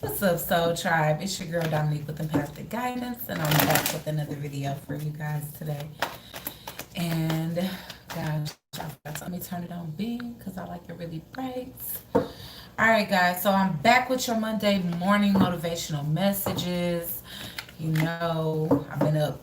What's up, Soul Tribe? It's your girl Dominique with Empathic Guidance, and I'm back with another video for you guys today. And gosh, I forgot to let me turn it on Bing because I like it really bright. All right, guys. So I'm back with your Monday morning motivational messages. You know, I've been up,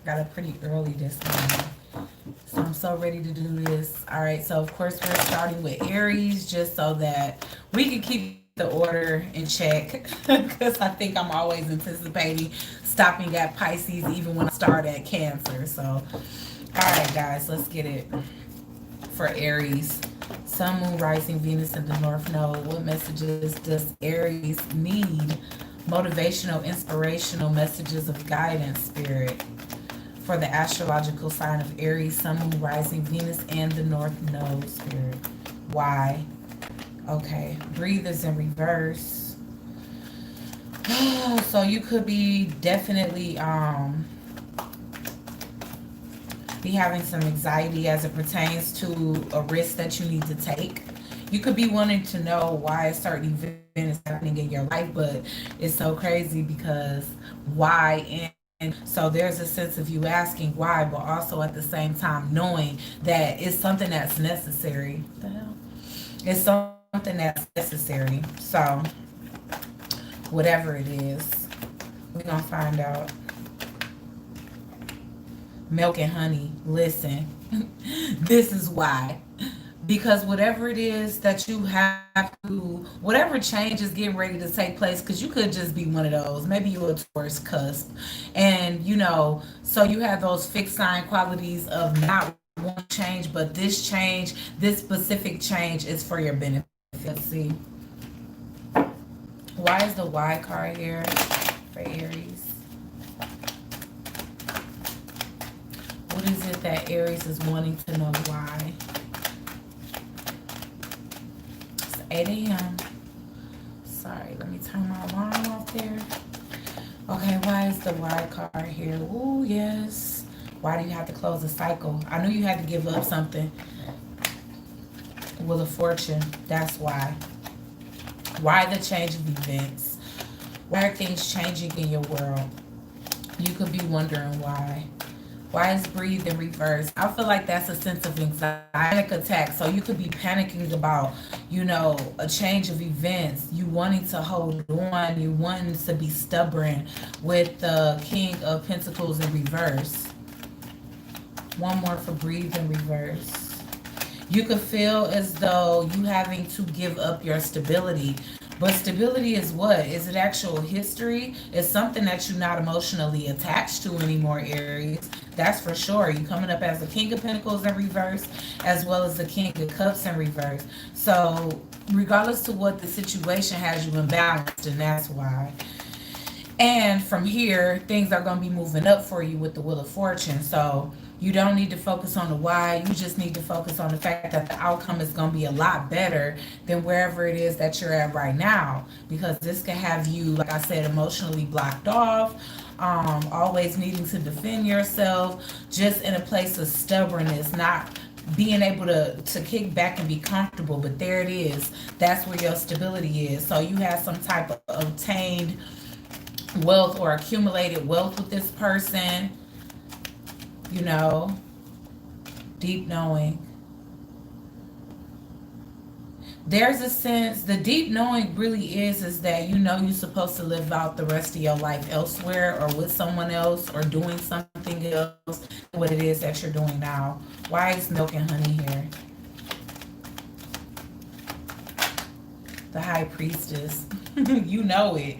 got up pretty early this morning. So I'm so ready to do this. All right, so of course we're starting with Aries just so that we can keep the order in check because I think I'm always anticipating stopping at Pisces even when I start at Cancer. So, all right, guys, let's get it. For Aries, Sun, Moon, Rising, Venus in the North Node. What messages does Aries need? Motivational, inspirational messages of guidance, Spirit. For the astrological sign of Aries, Sun, Moon, Rising, Venus, and the North Node, Spirit. Why? Okay, breathers in reverse. So you could be definitely be having some anxiety as it pertains to a risk that you need to take. You could be wanting to know why a certain event is happening in your life, but it's so crazy because why? And so there's a sense of you asking why, but also at the same time knowing that it's something that's necessary. What the hell? It's something that's necessary. So whatever it is, we're going to find out. Milk and honey, listen. This is why. Because whatever it is that you have to, whatever change is getting ready to take place, because you could just be one of those. Maybe you're a Taurus cusp. And, you know, so you have those fixed sign qualities of not one change, but this change, this specific change is for your benefit. Let's see. Why is the Y card here for Aries? What is it that Aries is wanting to know why? It's 8 a.m. Sorry, let me turn my alarm off there. Okay, why is the Y card here? Oh, yes. Why do you have to close a cycle? I knew you had to give up something. Wheel of Fortune, that's why. Why the change of events? Why are things changing in your world? You could be wondering why. Why is breathe in reverse? I feel like that's a sense of anxiety, panic attack. So you could be panicking about, you know, a change of events. You wanting to hold on. You wanting to be stubborn with the King of Pentacles in reverse. One more for breathe in reverse. You could feel as though you having to give up your stability. But stability is what? Is it actual history? It's something that you're not emotionally attached to anymore, Aries. That's for sure. You coming up as the King of Pentacles in reverse, as well as the King of Cups in reverse. So regardless to what the situation has you imbalanced, and that's why. And from here, things are going to be moving up for you with the Wheel of Fortune. So you don't need to focus on the why. You just need to focus on the fact that the outcome is going to be a lot better than wherever it is that you're at right now. Because this can have you, like I said, emotionally blocked off, always needing to defend yourself, just in a place of stubbornness, not being able to kick back and be comfortable. But there it is. That's where your stability is. So you have some type of obtained wealth or accumulated wealth with this person, you know, deep knowing. There's a sense, the deep knowing really is that you know you're supposed to live out the rest of your life elsewhere or with someone else or doing something else, what it is that you're doing now. Why is milk and honey here? The High Priestess. You know it.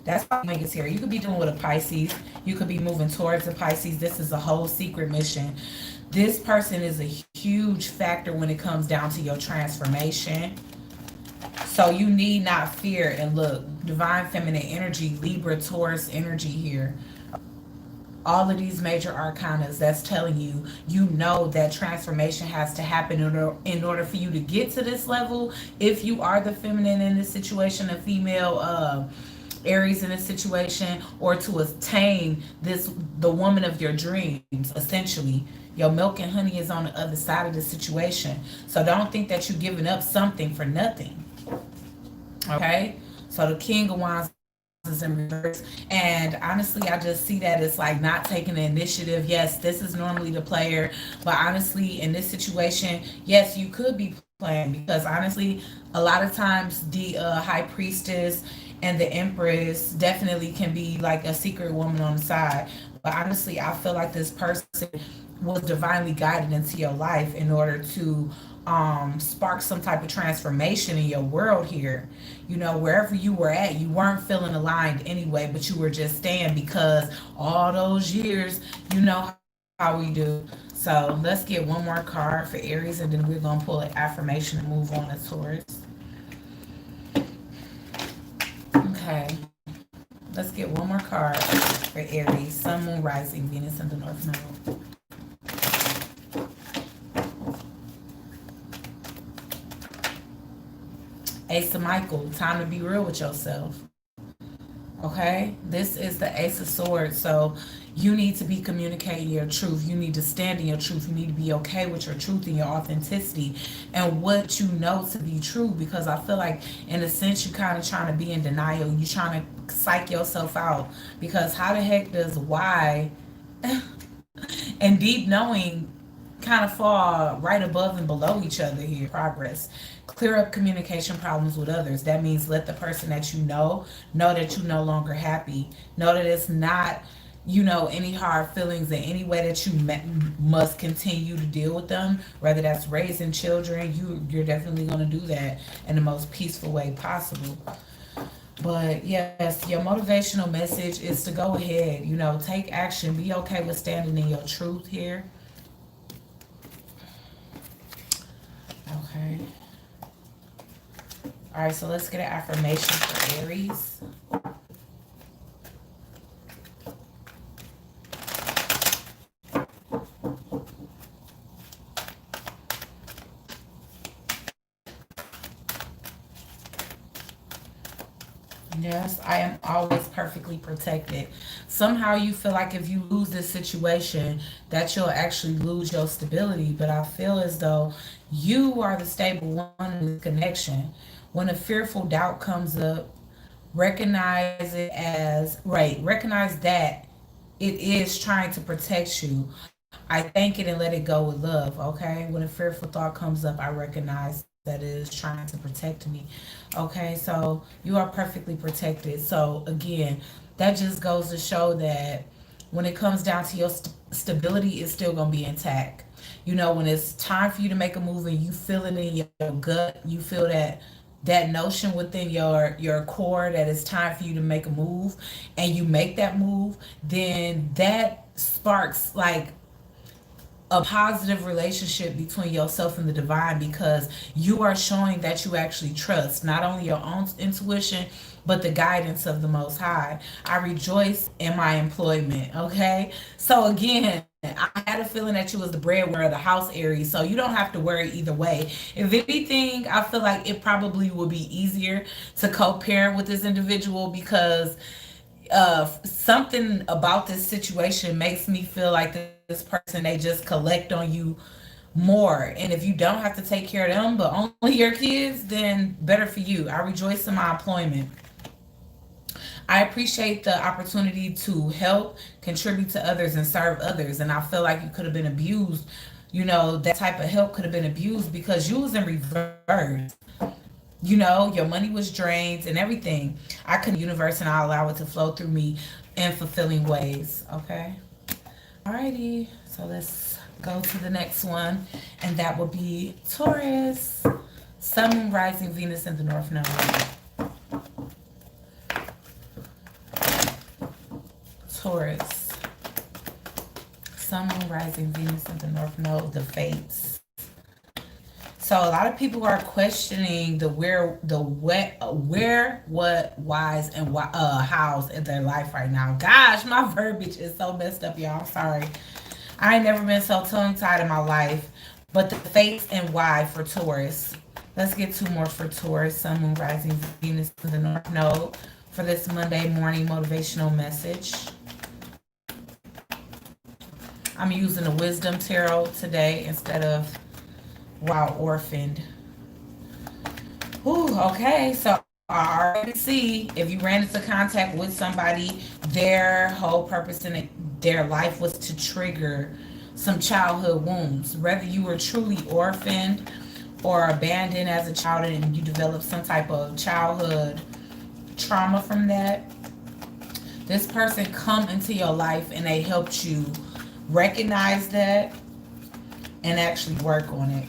That's why Meg is here. You could be dealing with a Pisces. You could be moving towards a Pisces. This is a whole secret mission. This person is a huge factor when it comes down to your transformation. So you need not fear. And look, divine feminine energy, Libra, Taurus energy here. All of these major arcanas, that's telling you, you know that transformation has to happen in order for you to get to this level. If you are the feminine in this situation, a female Aries in a situation, or to attain the woman of your dreams, essentially. Your milk and honey is on the other side of the situation. So don't think that you're giving up something for nothing. Okay? So the King of Wands is in reverse. And honestly, I just see that it's like not taking the initiative. Yes, this is normally the player, but honestly, in this situation, yes, you could be playing, because honestly, a lot of times the high priestess and the empress definitely can be like a secret woman on the side. But honestly, I feel like this person was divinely guided into your life in order to spark some type of transformation in your world here. You know, wherever you were at, you weren't feeling aligned anyway, but you were just staying because all those years, you know how we do. So let's get one more card for Aries, and then we're going to pull an affirmation and move on to Taurus. Okay, let's get one more card for Aries, Sun, Moon, Rising, Venus, and the North Node. Ace of Michael, time to be real with yourself. Okay, this is the Ace of Swords. So you need to be communicating your truth. You need to stand in your truth. You need to be okay with your truth and your authenticity and what you know to be true. Because I feel like, in a sense, you're kind of trying to be in denial. You're trying to psych yourself out. Because how the heck does why and deep knowing kind of fall right above and below each other here? Progress. Clear up communication problems with others. That means let the person that you know that you're no longer happy. Know that it's not, any hard feelings in any way that you must continue to deal with them. Whether that's raising children, you're definitely going to do that in the most peaceful way possible. But yes, your motivational message is to go ahead, take action. Be okay with standing in your truth here. Okay. All right, so let's get an affirmation for Aries. Yes, I am always perfectly protected. Somehow you feel like if you lose this situation, that you'll actually lose your stability. But I feel as though you are the stable one in this connection. When a fearful doubt comes up, recognize it as, right, recognize that it is trying to protect you. I thank it and let it go with love, okay? When a fearful thought comes up, I recognize that it is trying to protect me. Okay, so you are perfectly protected. So again, that just goes to show that when it comes down to your stability, it's still going to be intact. When it's time for you to make a move and you feel it in your gut, you feel that notion within your core that it's time for you to make a move, and you make that move, then that sparks like a positive relationship between yourself and the divine, because you are showing that you actually trust not only your own intuition but the guidance of the Most High. I rejoice in my employment. Okay, so again, I had a feeling that you was the breadwinner of the house, Aries, so you don't have to worry either way. If anything, I feel like it probably will be easier to co-parent with this individual, because something about this situation makes me feel like this person, they just collect on you more. And if you don't have to take care of them but only your kids, then better for you. I rejoice in my employment. I appreciate the opportunity to help, contribute to others, and serve others. And I feel like you could have been abused. That type of help could have been abused because you was in reverse. Your money was drained and everything. I couldn't universe, and I allow it to flow through me in fulfilling ways. Okay. Alrighty. So let's go to the next one, and that will be Taurus. Sun, Moon, Rising, Venus, and the North Node. Taurus. Sun, Moon, Rising, Venus, and the North Node. The Fates. So a lot of people are questioning the where, what, whys, and hows in their life right now. Gosh, my verbiage is so messed up, y'all. I'm sorry. I ain't never been so tongue-tied in my life. But the fates and why for Taurus. Let's get two more for Taurus. Sun, Moon, Rising, Venus to the North Node for this Monday morning motivational message. I'm using the Wisdom Tarot today instead of Wild Orphaned. Ooh, okay. So I already see if you ran into contact with somebody, their whole purpose in their life was to trigger some childhood wounds. Whether you were truly orphaned or abandoned as a child and you developed some type of childhood trauma from that, this person come into your life and they helped you recognize that and actually work on it.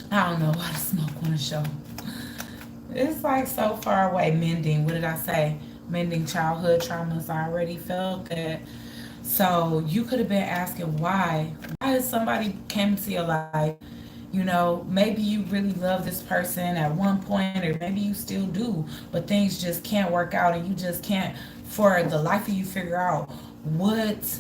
I don't know why the smoke want to show. It's like so far away. Mending. What did I say? Mending childhood traumas. I already felt that. So you could have been asking why. Why is somebody came into your life? You know, maybe you really love this person at one point, or maybe you still do, but things just can't work out, and you just can't, for the life of you, figure out what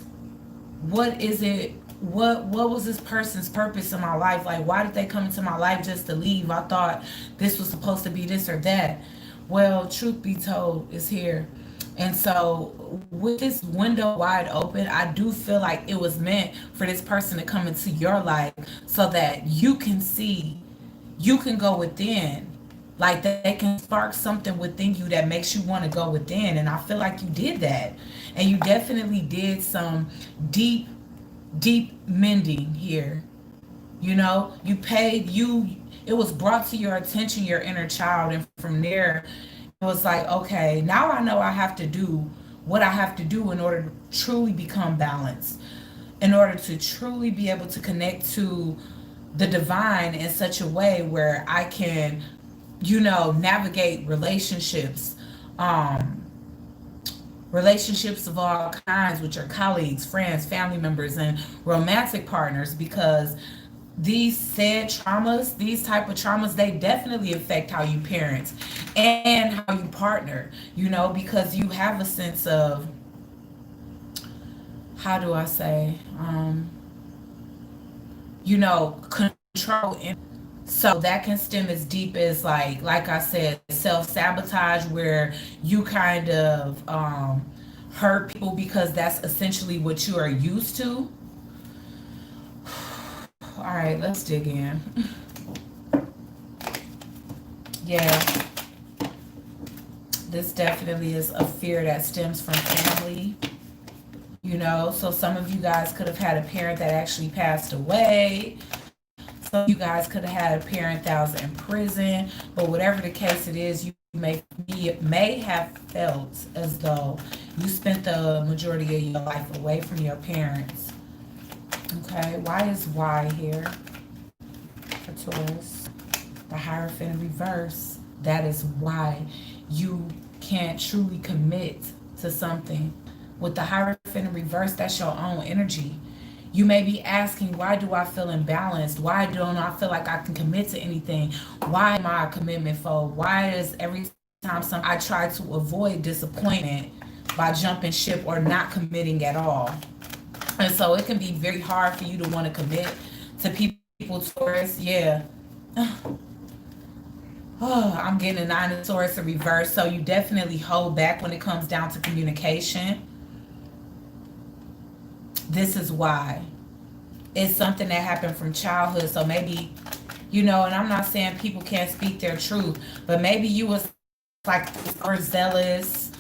what is it, what was this person's purpose in my life? Like, why did they come into my life just to leave? I thought this was supposed to be this or that. Well, truth be told, is here. And so with this window wide open, I do feel like it was meant for this person to come into your life so that you can see, you can go within, like they can spark something within you that makes you want to go within. And I feel like you did that, and you definitely did some deep, deep mending here. You know, you paid, you, it was brought to your attention, your inner child, and from there it was like, okay, now I know I have to do what I have to do in order to truly become balanced, in order to truly be able to connect to the divine in such a way where I can, you know, navigate relationships, um, relationships of all kinds with your colleagues, friends, family members, and romantic partners, because these said traumas, these type of traumas, they definitely affect how you parent and how you partner, you know, because you have a sense of, how do I say, you know, control. So that can stem as deep as, like I said, self-sabotage, where you kind of hurt people because that's essentially what you are used to. All right, let's dig in. Yeah, this definitely is a fear that stems from family. You know, so some of you guys could have had a parent that actually passed away. Some of you guys could have had a parent that was in prison. But whatever the case it is, you may have felt as though you spent the majority of your life away from your parents. Okay, why is Y here for Taurus? The Hierophant in reverse. That is why you can't truly commit to something. With the Hierophant in reverse, that's your own energy. You may be asking, why do I feel imbalanced? Why don't I feel like I can commit to anything? Why am I a commitment phobe? Why is every time I try to avoid disappointment by jumping ship or not committing at all? And so it can be very hard for you to want to commit to people, Taurus. Yeah. Oh, I'm getting a Nine of Taurus in reverse. So you definitely hold back when it comes down to communication. This is why. It's something that happened from childhood. So maybe, you know, and I'm not saying people can't speak their truth, but maybe you was like overzealous,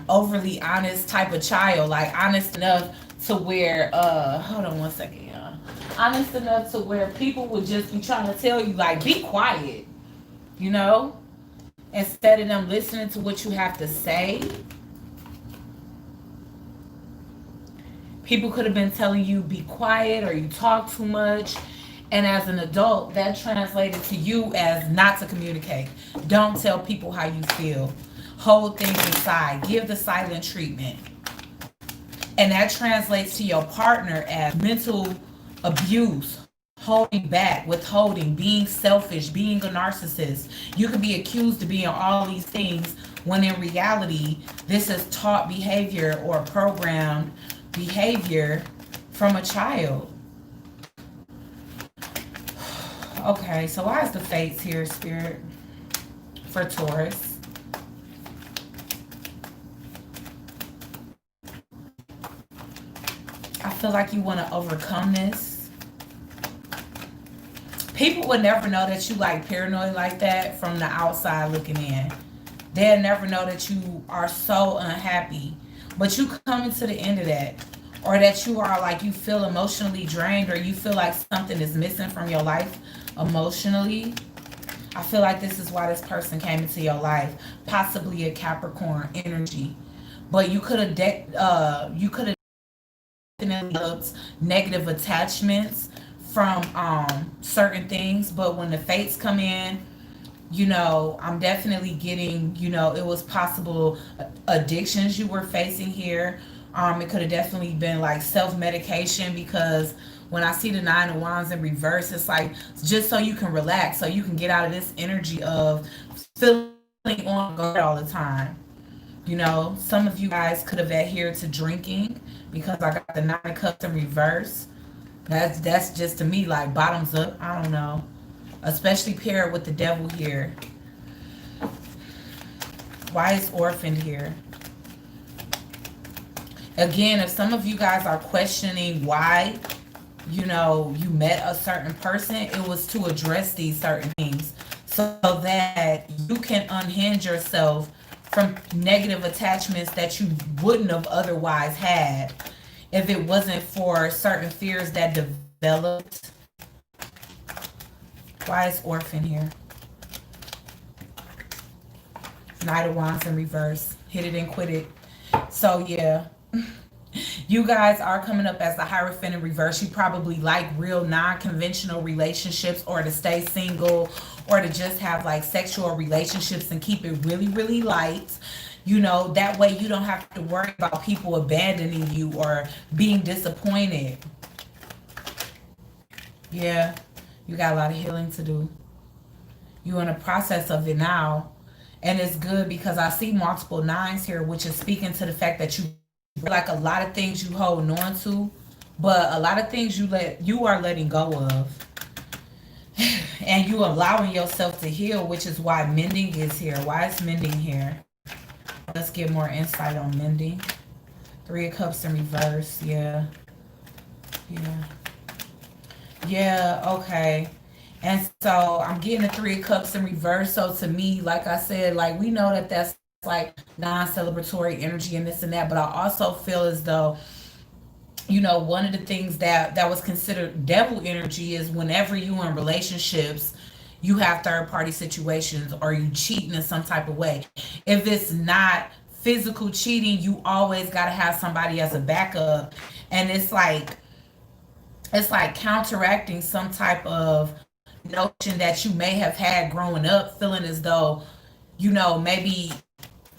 overly honest type of child, like honest enough to where, hold on one second, y'all. Honest enough to where people would just be trying to tell you, like, be quiet, you know, instead of them listening to what you have to say. People could have been telling you be quiet or you talk too much. And as an adult, that translated to you as not to communicate. Don't tell people how you feel. Hold things inside. Give the silent treatment. And that translates to your partner as mental abuse, holding back, withholding, being selfish, being a narcissist. You could be accused of being all these things when in reality, this is taught behavior or programmed behavior from a child. Okay, so why is the fates here, Spirit, for Taurus? I feel like you want to overcome this. People would never know that you like paranoid like that from the outside looking in. They'll never know that you are so unhappy. But you coming to the end of that. Or that you are like, you feel emotionally drained, or you feel like something is missing from your life emotionally. I feel like this is why this person came into your life. Possibly a Capricorn energy. But you could have definitely looked negative attachments from certain things. But when the fates come in, I'm definitely getting, it was possible addictions you were facing here. It could have definitely been like self-medication, because when I see the Nine of Wands in reverse, it's like just so you can relax, so you can get out of this energy of feeling on guard all the time. Some of you guys could have adhered to drinking, because I got the Nine of Cups in reverse. That's just to me like bottoms up. I don't know. Especially paired with the devil here. Why is orphaned here? Again, if some of you guys are questioning why, you met a certain person, it was to address these certain things so that you can unhinge yourself from negative attachments that you wouldn't have otherwise had if it wasn't for certain fears that developed. Why is orphan here? Knight of Wands in reverse. Hit it and quit it. So yeah. You guys are coming up as the Hierophant in reverse. You probably like real non-conventional relationships, or to stay single, or to just have like sexual relationships and keep it really, really light. That way you don't have to worry about people abandoning you or being disappointed. Yeah. You got a lot of healing to do. You're in a process of it now. And it's good because I see multiple nines here, which is speaking to the fact that you like a lot of things you hold on to, but a lot of things you are letting go of. And you allowing yourself to heal, which is why mending is here. Why is mending here? Let's get more insight on mending. Three of Cups in reverse. Yeah. Okay. And so I'm getting the Three of Cups in reverse. So to me, like I said, like we know that that's like non-celebratory energy and this and that, but I also feel as though, one of the things that was considered devil energy is whenever you in relationships, you have third party situations, or you cheating in some type of way. If it's not physical cheating, you always got to have somebody as a backup. And it's like counteracting some type of notion that you may have had growing up, feeling as though, maybe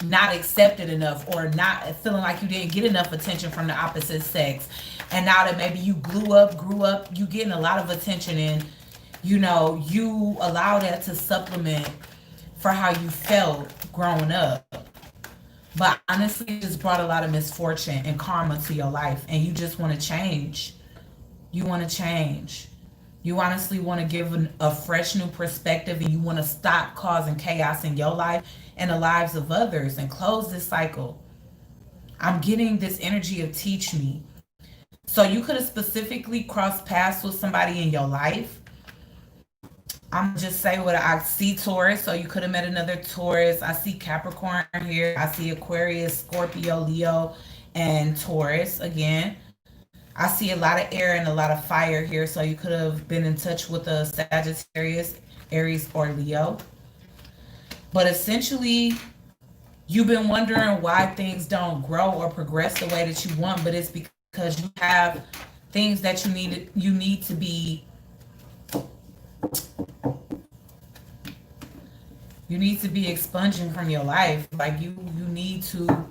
not accepted enough, or not feeling like you didn't get enough attention from the opposite sex. And now that maybe you grew up, you getting a lot of attention, and you allow that to supplement for how you felt growing up. But honestly, it just brought a lot of misfortune and karma to your life, and you just want to change. You want to change. You honestly want to give a fresh new perspective, and you want to stop causing chaos in your life and the lives of others and close this cycle. I'm getting this energy of teach me. So you could have specifically crossed paths with somebody in your life. I'm just say what I see, Taurus. So you could have met another Taurus. I see Capricorn here. I see Aquarius, Scorpio, Leo, and Taurus again. I see a lot of air and a lot of fire here. So you could have been in touch with a Sagittarius, Aries, or Leo. But essentially, you've been wondering why things don't grow or progress the way that you want. But it's because you have things that you need to be. You need to be expunging from your life. Like you need to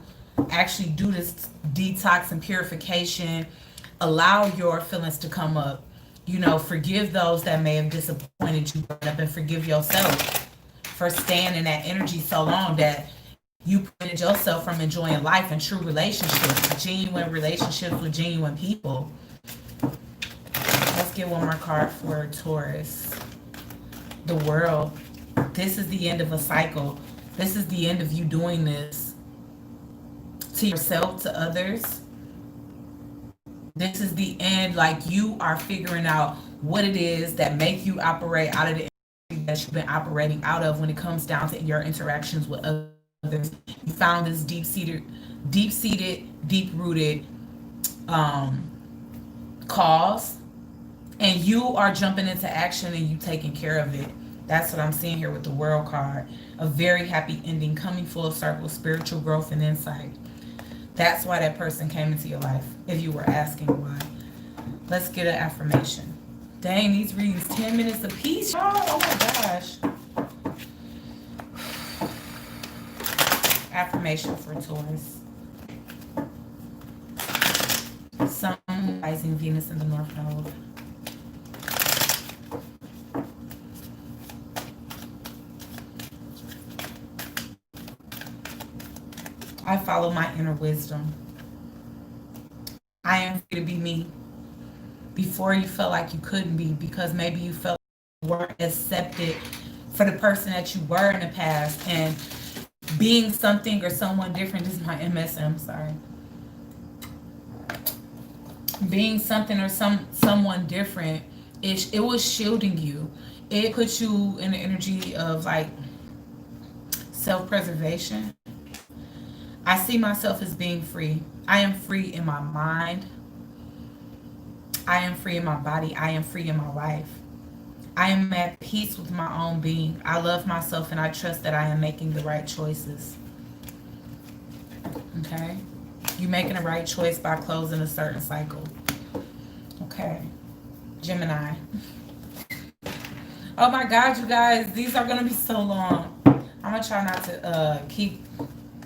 actually do this detox and purification. Allow your feelings to come up. Forgive those that may have disappointed you, and forgive yourself for staying in that energy so long that you prevented yourself from enjoying life and true relationships, genuine relationships with genuine people. Let's get one more card for Taurus. The World. This is the end of a cycle. This is the end of you doing this to yourself, to others. This is the end. Like you are figuring out what it is that make you operate out of the energy that you've been operating out of when it comes down to your interactions with others. You found this deep-rooted cause, and you are jumping into action and you taking care of it. That's what I'm seeing here with the World card. A very happy ending, coming full circle, spiritual growth and insight. That's why that person came into your life, if you were asking why. Let's get an affirmation. Dang, these readings 10 minutes apiece, y'all. Oh my gosh. Affirmation for Taurus. Sun, rising, Venus in the North Node. I follow my inner wisdom. I am free to be me. Before you felt like you couldn't be, because maybe you felt like you weren't accepted for the person that you were in the past, and being something or someone different. This is my MSM, sorry. Being something or someone different, it was shielding you. It put you in the energy of like self-preservation. I see myself as being free. I am free in my mind. I am free in my body. I am free in my life. I am at peace with my own being. I love myself and I trust that I am making the right choices. Okay? You're making the right choice by closing a certain cycle. Okay. Gemini. Oh my God, you guys. These are going to be so long. I'm going to try not to keep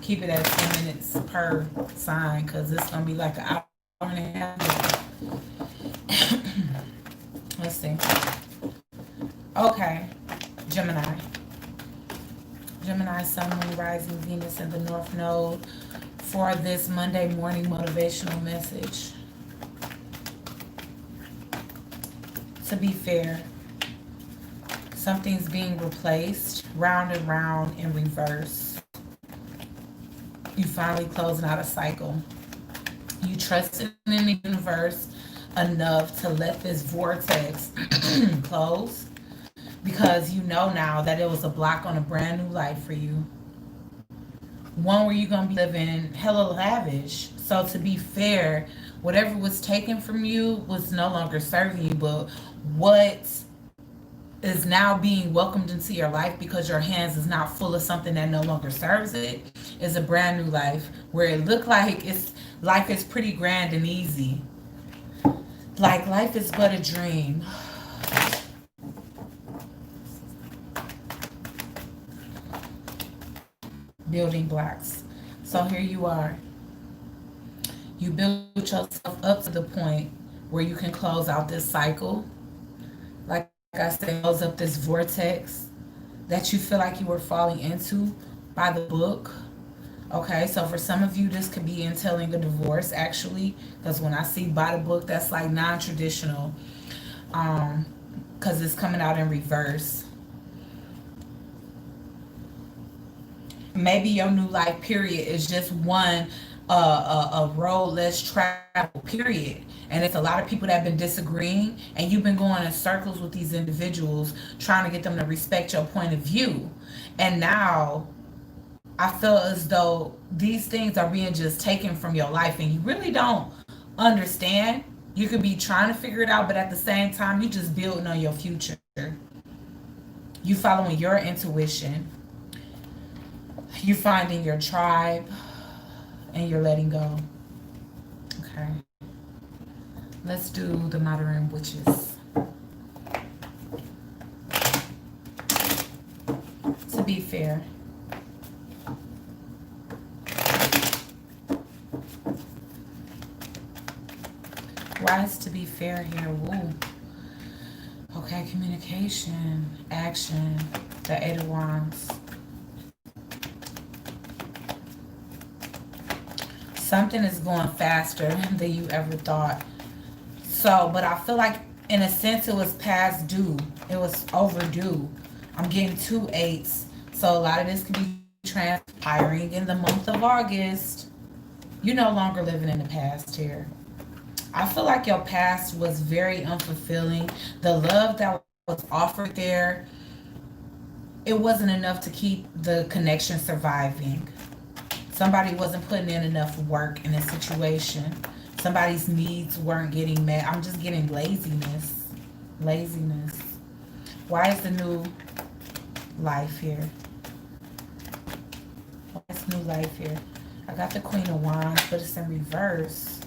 it at 10 minutes per sign, because it's going to be like an hour and a half. Let's see. Okay. Gemini. Gemini, Sun, Moon, rising, Venus in the North Node for this Monday morning motivational message. To be fair, something's being replaced, round and round in reverse. You finally closing out a cycle. You trusted in the universe enough to let this vortex close, because you know now that it was a block on a brand new life for you. One where you're going to be living hella lavish. So to be fair, whatever was taken from you was no longer serving you, but what is now being welcomed into your life, because your hands is not full of something that no longer serves it, is a brand new life where it looked like life is pretty grand and easy. Like life is but a dream. Building blocks. So here you are. You built yourself up to the point where you can close out this cycle. Like I said, close up this vortex that you feel like you were falling into by the book. Okay, so for some of you, this could be entailing a divorce, actually, because when I see by the book, that's like non-traditional, because it's coming out in reverse. Maybe your new life period is just one a road less traveled period, and it's a lot of people that have been disagreeing, and you've been going in circles with these individuals trying to get them to respect your point of view, and now I feel as though these things are being just taken from your life, and you really don't understand. You could be trying to figure it out, but at the same time, you just building on your future. You following your intuition. You finding your tribe, and you're letting go. Okay. Let's do the modern witches. To be fair. Why is to be fair here? Woo. Okay, communication, action, the Eight of Wands. Something is going faster than you ever thought. So, but I feel like in a sense it was past due. It was overdue. I'm getting 2 8s. So a lot of this could be transpiring in the month of August. You're no longer living in the past here. I feel like your past was very unfulfilling. The love that was offered there, it wasn't enough to keep the connection surviving. Somebody wasn't putting in enough work in a situation. Somebody's needs weren't getting met. I'm just getting laziness. Laziness. Why is the new life here? Why is new life here? I got the Queen of Wands, but it's in reverse.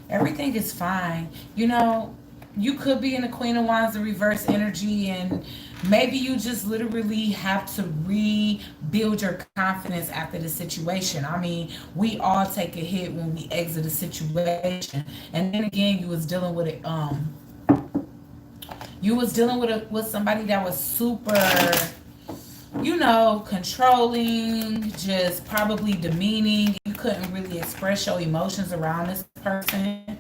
Everything is fine. You know, you could be in the Queen of Wands in reverse energy, and maybe you just literally have to rebuild your confidence after the situation. I mean, we all take a hit when we exit a situation. And then again, you was dealing with somebody that was super, controlling, just probably demeaning. You couldn't really express your emotions around this person.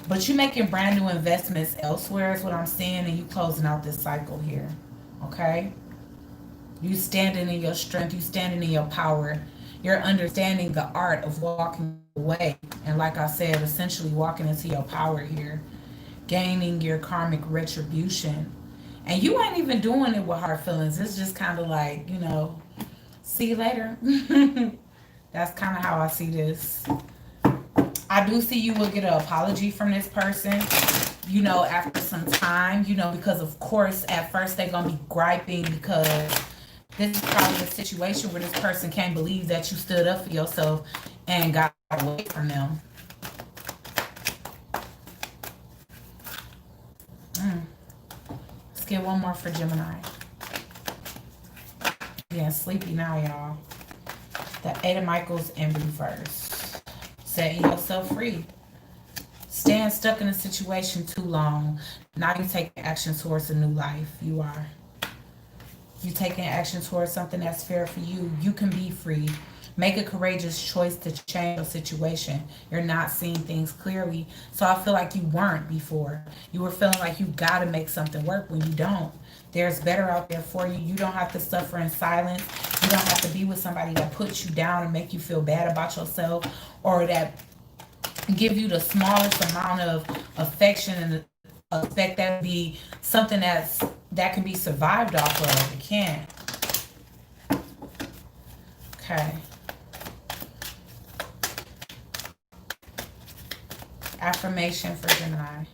But you making brand new investments elsewhere is what I'm seeing, and you closing out this cycle here. Okay? You standing in your strength, you standing in your power. You're understanding the art of walking away. And like I said, essentially walking into your power here, gaining your karmic retribution. And you ain't even doing it with hard feelings. It's just kind of like, see you later. That's kind of how I see this. I do see you will get an apology from this person, after some time, because of course at first they're going to be griping because this is probably a situation where this person can't believe that you stood up for yourself and got away from them. Let's get one more for Gemini. Yeah, sleepy now, y'all. The Eight of Michaels in reverse. Setting yourself free. Staying stuck in a situation too long. Now you taking action towards a new life. You are. You taking action towards something that's fair for you. You can be free. Make a courageous choice to change your situation. You're not seeing things clearly. So I feel like you weren't before. You were feeling like you got to make something work when you don't. There's better out there for you. You don't have to suffer in silence. You don't have to be with somebody that puts you down and make you feel bad about yourself, or that give you the smallest amount of affection and expect that to be something that can be survived off of. It can't. Okay. Affirmation for Gemini.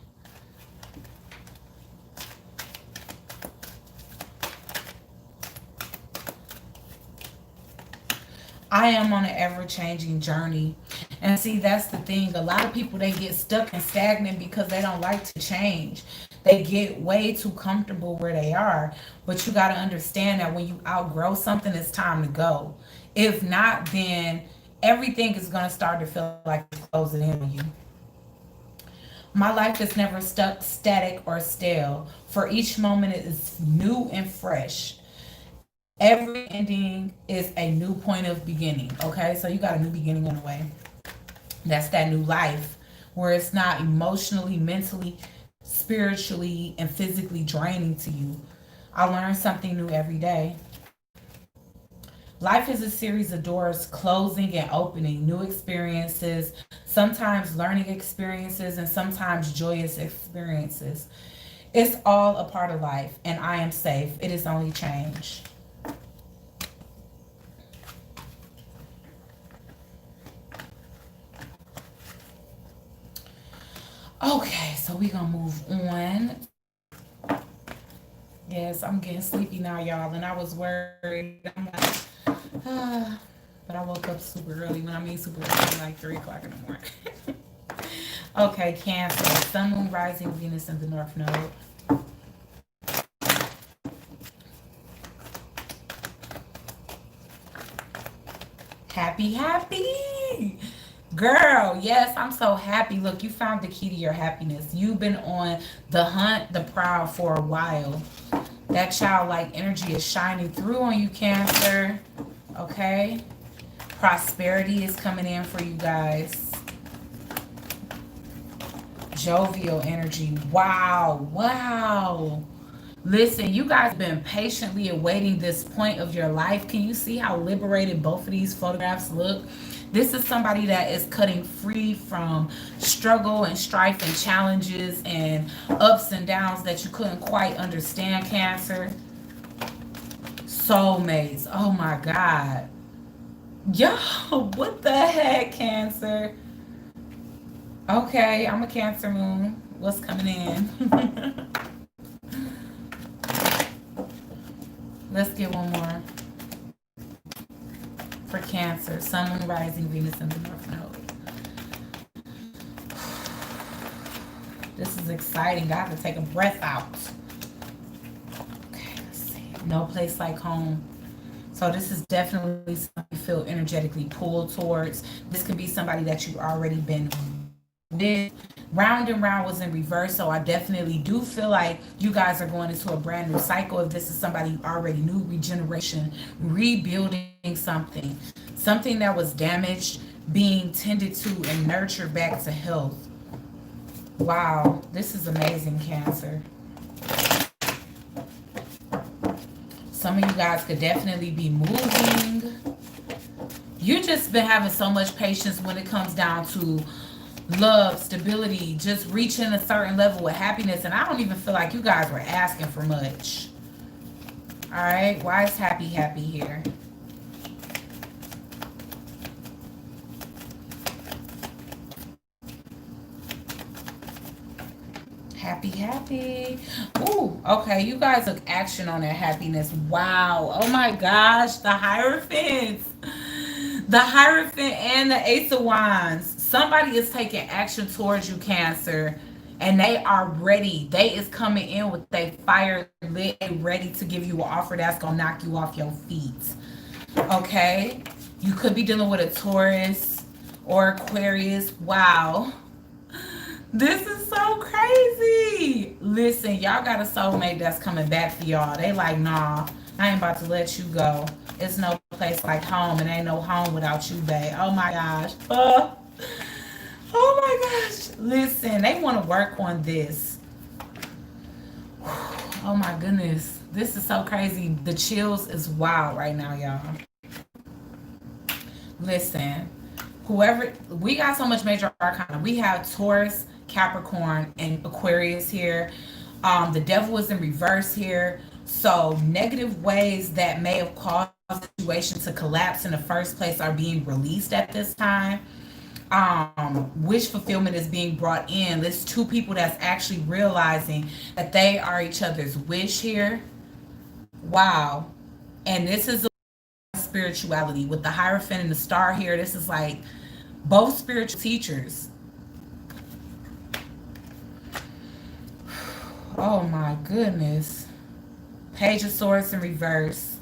I am on an ever-changing journey. And see, that's the thing. A lot of people, they get stuck and stagnant because they don't like to change. They get way too comfortable where they are. But you got to understand that when you outgrow something, it's time to go. If not, then everything is going to start to feel like it's closing in on you. My life is never stuck, static, or stale. For each moment, it is new and fresh. Every ending is a new point of beginning. Okay, so you got a new beginning on the way. That's that new life where it's not emotionally, mentally, spiritually, and physically draining to you. I learn something new every day. Life is a series of doors closing and opening, new experiences, sometimes learning experiences, and sometimes joyous experiences. It's all a part of life, and I am safe. It is only change. Okay, so we're gonna move on. Yes, I'm getting sleepy now, y'all, and I was worried. I'm like, but I woke up super early. When I mean super early, like 3 o'clock in the morning. Okay, Cancer. Sun, Moon, Rising, Venus in the North Node. Happy, happy. Girl, yes, I'm so happy. Look, you found the key to your happiness. You've been on the hunt, the prowl for a while. That childlike energy is shining through on you, Cancer. Okay? Prosperity is coming in for you guys. Jovial energy. Wow. Wow. Listen, you guys have been patiently awaiting this point of your life. Can you see how liberated both of these photographs look? This is somebody that is cutting free from struggle and strife and challenges and ups and downs that you couldn't quite understand, Cancer. Soulmates. Oh my God. Yo, what the heck, Cancer? Okay, I'm a Cancer moon. What's coming in? Let's get one more for Cancer. Sun, Moon, Rising, Venus, and the North Node. This is exciting. I have to take a breath out. Okay, let's see. No place like home. So this is definitely something you feel energetically pulled towards. This could be somebody that you've already been with. Round and round was in reverse, so I definitely do feel like you guys are going into a brand new cycle. If this is somebody you already knew, regeneration, rebuilding something that was damaged, being tended to and nurtured back to health. Wow, this is amazing, Cancer. Some of you guys could definitely be moving. You just been having so much patience when it comes down to love, stability, just reaching a certain level of happiness. And I don't even feel like you guys were asking for much. All right. Why is happy here? Happy. Ooh, okay. You guys took action on that happiness. Wow. Oh my gosh. The Hierophants. The Hierophant and the Ace of Wands. Somebody is taking action towards you, Cancer. And they are ready. They is coming in with their fire lit, ready to give you an offer that's going to knock you off your feet. Okay? You could be dealing with a Taurus or Aquarius. Wow. This is so crazy. Listen, y'all got a soulmate that's coming back for y'all. They like, nah, I ain't about to let you go. It's no place like home, and ain't no home without you, babe. Oh my gosh. Oh my gosh. Listen, they want to work on this. Oh my goodness. This is so crazy. The chills is wild right now, y'all. Listen, whoever, we got so much major arcana. We have Taurus, Capricorn, and Aquarius here. The devil is in reverse here. So negative ways that may have caused the situation to collapse in the first place are being released at this time. Wish fulfillment is being brought in. There's two people that's actually realizing that they are each other's wish here. Wow. And this is spirituality with the Hierophant and the star here. This is like both spiritual teachers. Oh my goodness. Page of Swords in reverse.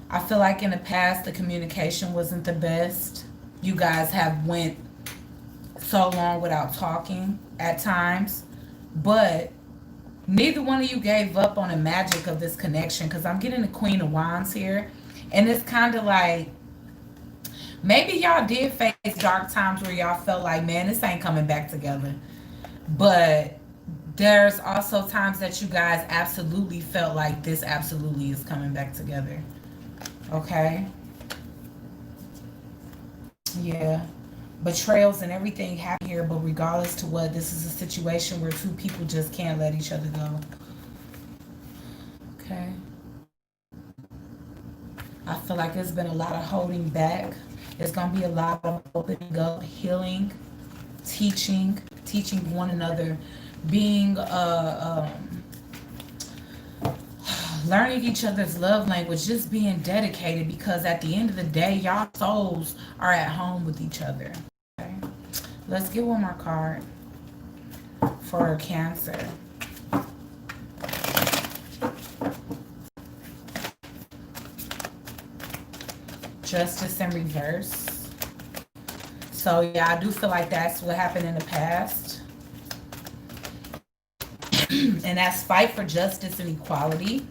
I feel like in the past the communication wasn't the best. You guys have went so long without talking at times, but neither one of you gave up on the magic of this connection, because I'm getting the Queen of Wands here, and it's kind of like maybe y'all did face dark times where y'all felt like, man, this ain't coming back together. But there's also times that you guys absolutely felt like this absolutely is coming back together. Okay? Yeah. Betrayals and everything happen here, but regardless to what, this is a situation where two people just can't let each other go. Okay? I feel like there's been a lot of holding back. There's going to be a lot of opening up, healing, teaching one another, being learning each other's love language, just being dedicated, because at the end of the day, y'all souls are at home with each other. Okay? Let's get one more card for Cancer. Justice in reverse. So yeah, I do feel like that's what happened in the past. And that's fight for justice and equality.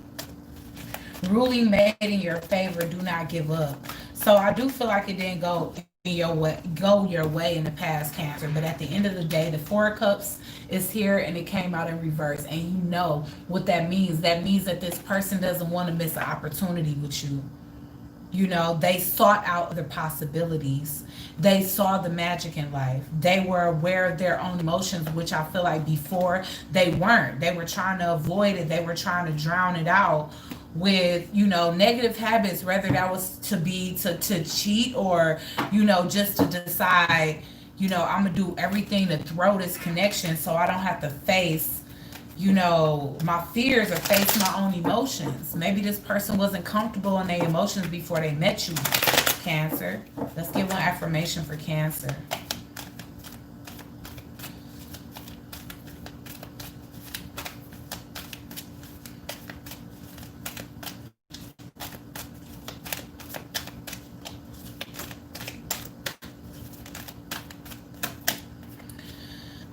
Ruling made in your favor, do not give up. So I do feel like it didn't go go your way in the past, Cancer. But at the end of the day, the Four of Cups is here and it came out in reverse. And you know what that means. That means that this person doesn't want to miss an opportunity with you. You know, they sought out other possibilities. They saw the magic in life. They were aware of their own emotions, which I feel like before they weren't. They were trying to avoid it. They were trying to drown it out with, you know, negative habits, whether that was to cheat or, you know, just to decide, you know, I'm gonna do everything to throw this connection so I don't have to face, you know, my fears or face my own emotions. Maybe this person wasn't comfortable in their emotions before they met you, Cancer. Let's get one affirmation for Cancer.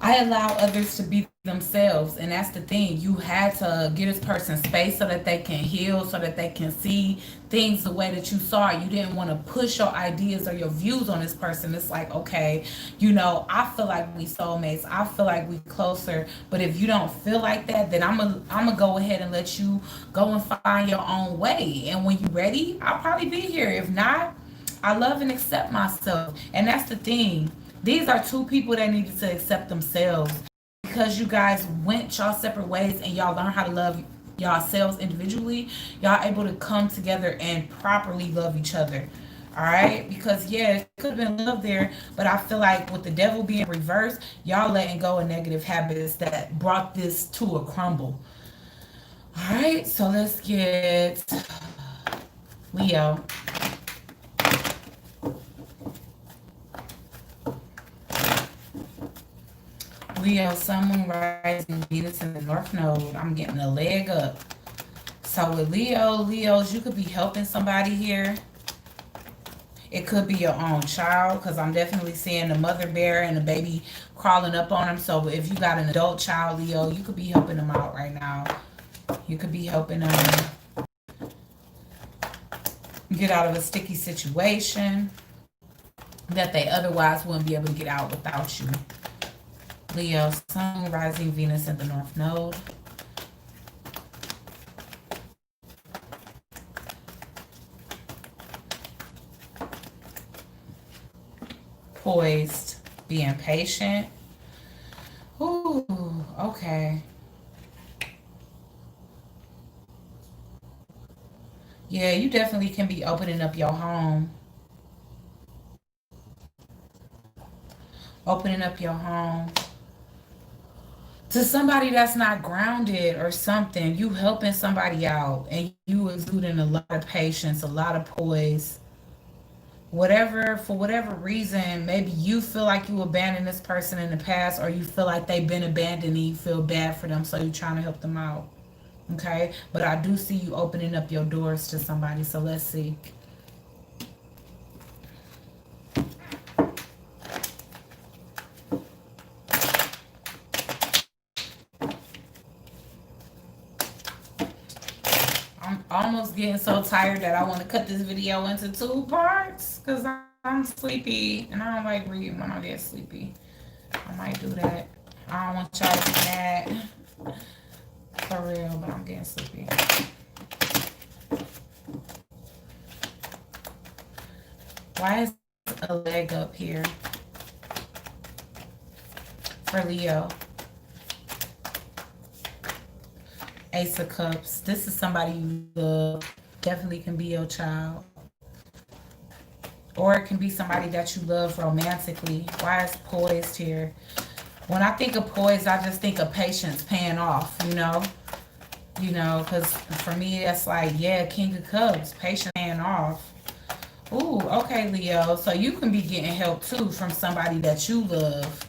I allow others to be themselves, and that's the thing. You had to give this person space so that they can heal, so that they can see things the way that you saw it. You didn't want to push your ideas or your views on this person. It's like, okay, you know, I feel like we soulmates. I feel like we closer. But if you don't feel like that, then I'm gonna go ahead and let you go and find your own way. And when you're ready, I'll probably be here. If not, I love and accept myself. And that's the thing. These are two people that needed to accept themselves because you guys went y'all separate ways and y'all learn how to love yourselves individually. Y'all able to come together and properly love each other. All right, because yeah, it could have been love there, but I feel like with the devil being reversed, y'all letting go of negative habits that brought this to a crumble. All right, so let's get Leo. Leo, Sun, Moon, Rising, Venus in the North Node. I'm getting a leg up. So with Leos, you could be helping somebody here. It could be your own child, because I'm definitely seeing the mother bear and the baby crawling up on them. So if you got an adult child, Leo, you could be helping them out right now. You could be helping them get out of a sticky situation that they otherwise wouldn't be able to get out without you. Leo, Sun, Rising, Venus in the North Node. Poised, being patient. Ooh, okay. Yeah, you definitely can be opening up your home. Opening up your home to somebody that's not grounded or something. You helping somebody out and you exuding a lot of patience, a lot of poise. Whatever, for whatever reason, maybe you feel like you abandoned this person in the past, or you feel like they've been abandoned and you feel bad for them, so you're trying to help them out. Okay, but I do see you opening up your doors to somebody, so let's see. I'm almost getting so tired that I want to cut this video into 2 parts because I'm sleepy and I don't like reading when I get sleepy. I might do that. I don't want y'all to be mad for real, but I'm getting sleepy. Why is a leg up here for Leo? Ace of Cups. This is somebody you love. Definitely can be your child. Or it can be somebody that you love romantically. Why is poised here? When I think of poised, I just think of patience paying off, you know? You know, because for me, it's like, yeah, King of Cups, patience paying off. Ooh, okay, Leo. So you can be getting help, too, from somebody that you love.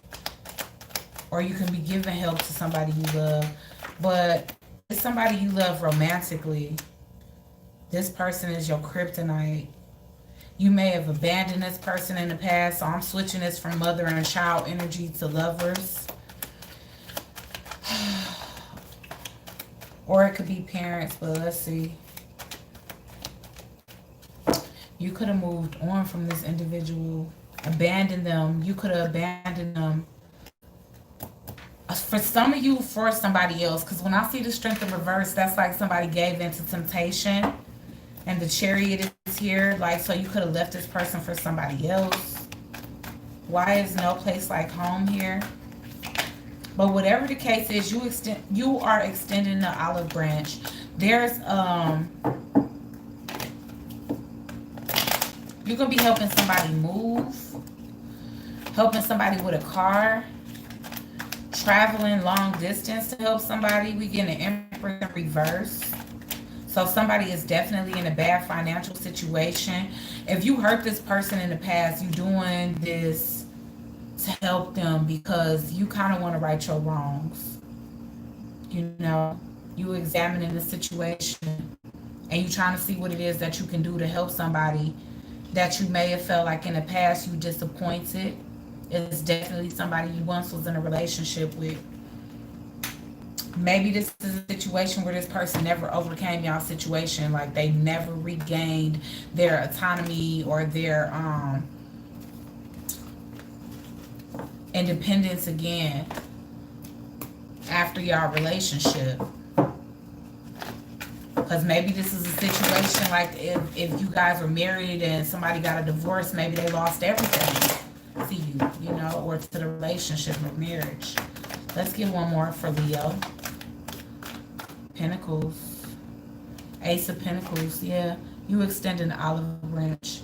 Or you can be giving help to somebody you love. But it's somebody you love romantically. This person is your kryptonite. You may have abandoned this person in the past, so I'm switching this from mother and child energy to lovers. Or it could be parents, but let's see. You could have moved on from this individual. Abandon them. You could have abandoned them. For some of you, for somebody else. Because when I see the Strength in reverse, that's like somebody gave into temptation. And the Chariot is here. Like, so you could have left this person for somebody else. Why is no place like home here? But whatever the case is, you are extending the olive branch. There's you're gonna be helping somebody move, helping somebody with a car, traveling long distance to help somebody. We get an Empress in reverse. So somebody is definitely in a bad financial situation. If you hurt this person in the past, you're doing this to help them because you kind of want to right your wrongs. You know, you examining the situation and you trying to see what it is that you can do to help somebody that you may have felt like in the past you disappointed. It's definitely somebody you once was in a relationship with. Maybe this is a situation where this person never overcame y'all situation, like they never regained their autonomy or their independence again after y'all relationship. Because maybe this is a situation like if you guys were married and somebody got a divorce, maybe they lost everything to you, you know, or to the relationship or marriage. Let's get one more for Leo. Pentacles. Ace of Pentacles. Yeah, you extend an olive branch.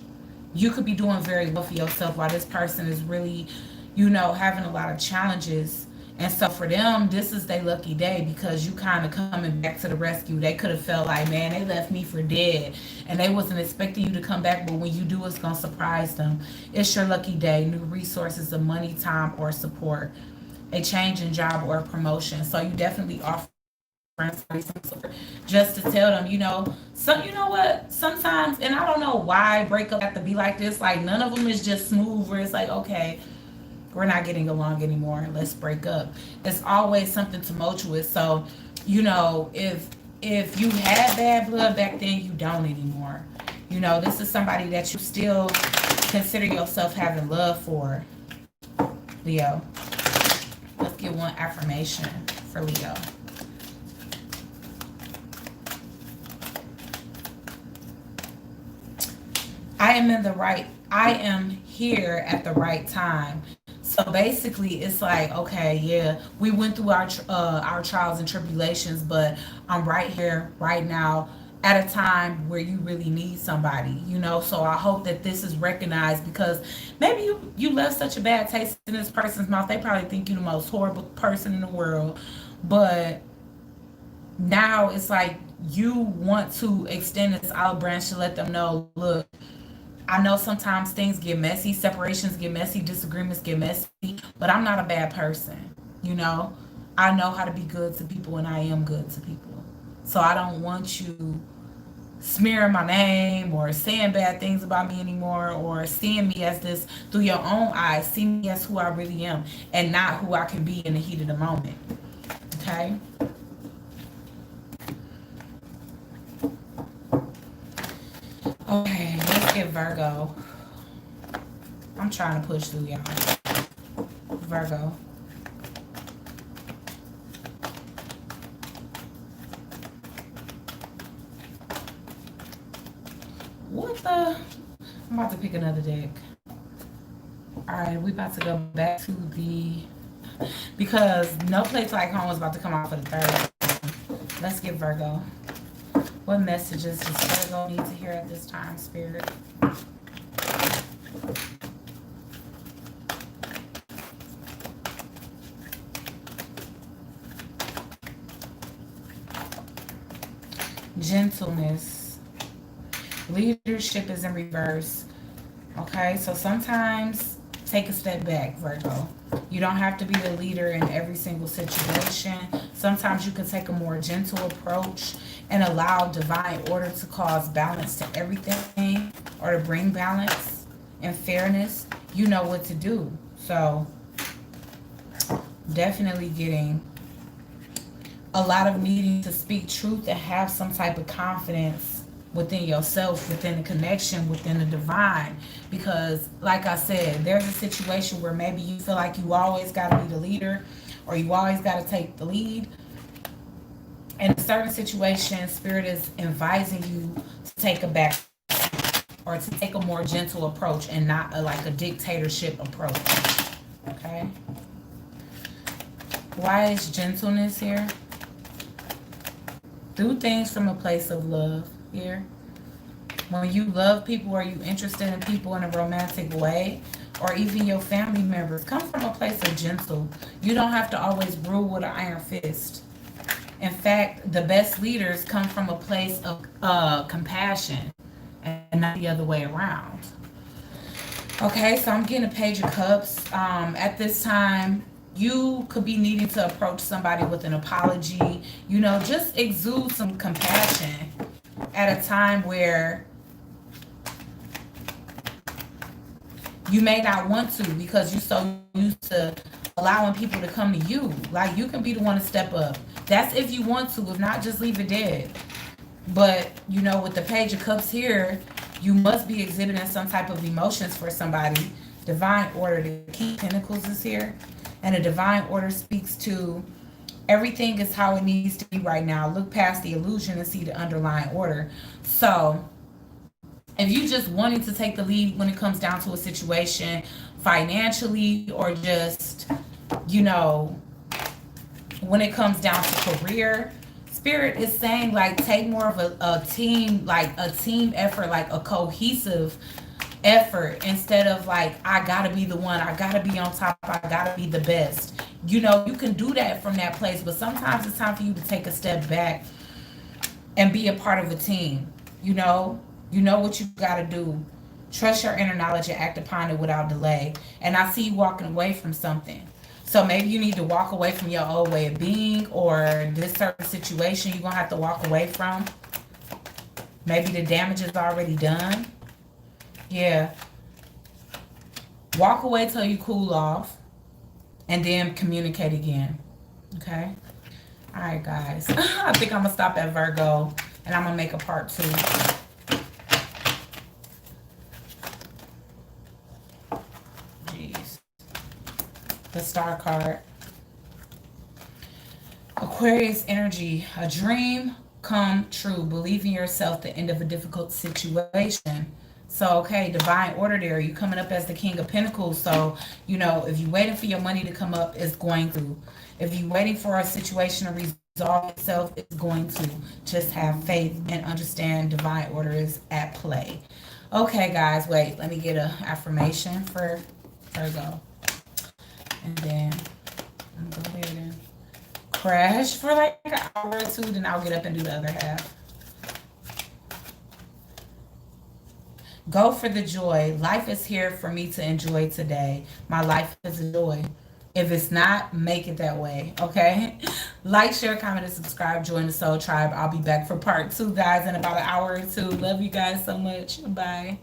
You could be doing very well for yourself while this person is really, you know, having a lot of challenges. And so for them, this is their lucky day because you kind of coming back to the rescue. They could have felt like, man, they left me for dead. And they wasn't expecting you to come back. But when you do, it's going to surprise them. It's your lucky day. New resources of money, time, or support. A change in job or promotion. So you definitely offer just to tell them, you know, you know what, sometimes, and I don't know why breakup have to be like this, like none of them is just smooth where it's like, okay, we're not getting along anymore, let's break up. It's always something tumultuous. So, you know, if you had bad blood back then, you don't anymore. You know, this is somebody that you still consider yourself having love for, Leo. Let's get one affirmation for Leo. I am here at the right time. So basically it's like, okay, yeah, we went through our trials and tribulations, but I'm right here right now at a time where you really need somebody, you know. So I hope that this is recognized because maybe you left such a bad taste in this person's mouth. They probably think you're the most horrible person in the world, but now it's like you want to extend this olive branch to let them know, look, I know sometimes things get messy, separations get messy, disagreements get messy, but I'm not a bad person. You know, I know how to be good to people and I am good to people. So I don't want you smearing my name or saying bad things about me anymore or seeing me as this through your own eyes. See me as who I really am and not who I can be in the heat of the moment. Okay? Okay, let's get Virgo. I'm trying to push through, y'all. Virgo. What the? I'm about to pick another deck. Alright, we about to go back to the... Because No Place Like Home is about to come out for the third. Let's get Virgo. What messages does Virgo need to hear at this time, Spirit? Gentleness. Leadership is in reverse. Okay, so sometimes take a step back, Virgo. You don't have to be the leader in every single situation. Sometimes you can take a more gentle approach and allow divine order to cause balance to everything or to bring balance and fairness. You know what to do. So definitely getting a lot of needing to speak truth and have some type of confidence within yourself, within the connection, within the divine. Because, like I said, there's a situation where maybe you feel like you always got to be the leader or you always got to take the lead. In a certain situation, Spirit is advising you to take a back or to take a more gentle approach and not like a dictatorship approach. Okay? Why is gentleness here? Do things from a place of love here. When you love people or you interested in people in a romantic way, or even your family members, come from a place of gentle. You don't have to always rule with an iron fist. In fact, the best leaders come from a place of compassion and not the other way around. Okay, so I'm getting a Page of Cups. At this time, you could be needing to approach somebody with an apology. You know, just exude some compassion at a time where you may not want to because you're so used to allowing people to come to you. Like, you can be the one to step up. That's if you want to. If not, just leave it dead. But, you know, with the Page of Cups here, you must be exhibiting some type of emotions for somebody. Divine order, the King of Pentacles is here. And a divine order speaks to everything is how it needs to be right now. Look past the illusion and see the underlying order. So, if you just wanting to take the lead when it comes down to a situation financially or just, you know, when it comes down to career, Spirit is saying, like, take more of a team, like a team effort, like a cohesive effort instead of like, I gotta be the one, I gotta be on top, I gotta be the best. You know, you can do that from that place, but sometimes it's time for you to take a step back and be a part of a team. You know what you gotta do. Trust your inner knowledge and act upon it without delay. And I see you walking away from something. So maybe you need to walk away from your old way of being, or this certain situation you're gonna have to walk away from. Maybe the damage is already done. Yeah. Walk away till you cool off and then communicate again. Okay? Alright, guys. I think I'm gonna stop at Virgo and I'm gonna make a part 2. Jeez. The Star card. Aquarius energy. A dream come true. Believe in yourself, the end of a difficult situation. So, okay, divine order there. You coming up as the King of Pentacles. So, you know, if you're waiting for your money to come up, it's going to. If you're waiting for a situation to resolve itself, it's going to. Just have faith and understand divine order is at play. Okay, guys, wait. Let me get an affirmation for Virgo. And then I'm going to go ahead and crash for like an hour or two. Then I'll get up and do the other half. Go for the joy. Life is here for me to enjoy today. My life is a joy. If it's not, make it that way, okay? Like, share, comment, and subscribe. Join the Soul Tribe. I'll be back for part 2, guys, in about an hour or two. Love you guys so much. Bye.